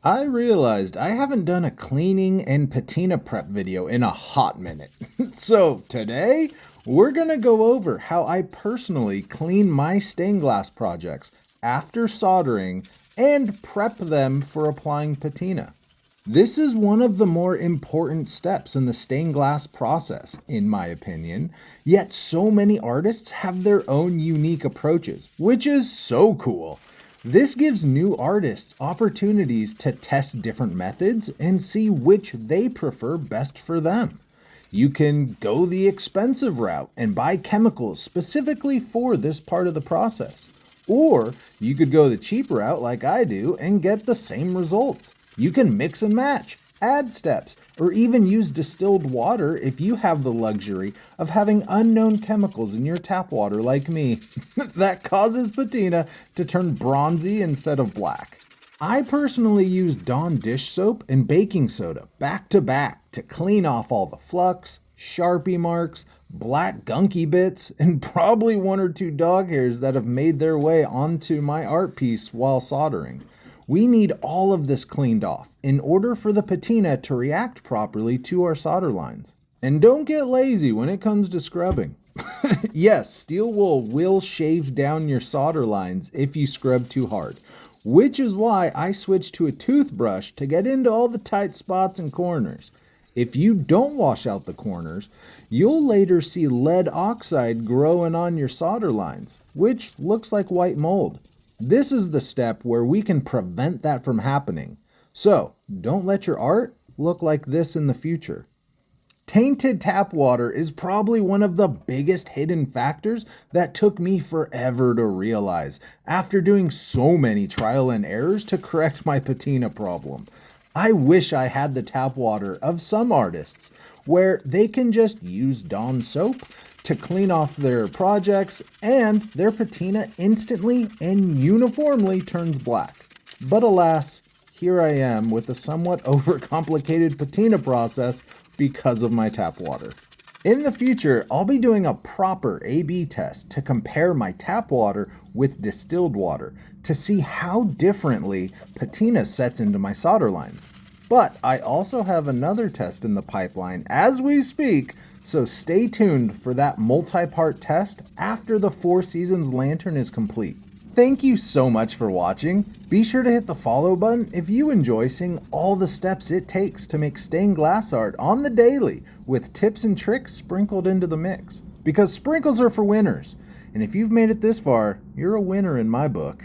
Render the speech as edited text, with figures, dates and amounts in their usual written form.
I realized I haven't done a cleaning and patina prep video in a hot minute. So today, we're gonna go over how I personally clean my stained glass projects after soldering and prep them for applying patina. This is one of the more important steps in the stained glass process, in my opinion, yet so many artists have their own unique approaches, which is so cool. This gives new artists opportunities to test different methods and see which they prefer best for them. You can go the expensive route and buy chemicals specifically for this part of the process. Or you could go the cheap route like I do and get the same results. You can mix and match, add steps, or even use distilled water if you have the luxury of having unknown chemicals in your tap water like me that causes patina to turn bronzy instead of black. I personally use Dawn dish soap and baking soda back to back to clean off all the flux, Sharpie marks, black gunky bits, and probably one or two dog hairs that have made their way onto my art piece while soldering. We need all of this cleaned off in order for the patina to react properly to our solder lines. And don't get lazy when it comes to scrubbing. Yes, steel wool will shave down your solder lines if you scrub too hard, which is why I switched to a toothbrush to get into all the tight spots and corners. If you don't wash out the corners, you'll later see lead oxide growing on your solder lines, which looks like white mold. This is the step where we can prevent that from happening. So, don't let your art look like this in the future. Tainted tap water is probably one of the biggest hidden factors that took me forever to realize after doing so many trial and errors to correct my patina problem. I wish I had the tap water of some artists where they can just use Dawn soap to clean off their projects and their patina instantly and uniformly turns black. But alas, here I am with a somewhat overcomplicated patina process because of my tap water. In the future, I'll be doing a proper A/B test to compare my tap water with distilled water to see how differently patina sets into my solder lines. But I also have another test in the pipeline as we speak, so stay tuned for that multi-part test after the Four Seasons lantern is complete. Thank you so much for watching. Be sure to hit the follow button if you enjoy seeing all the steps it takes to make stained glass art on the daily with tips and tricks sprinkled into the mix. Because sprinkles are for winners, and if you've made it this far, you're a winner in my book.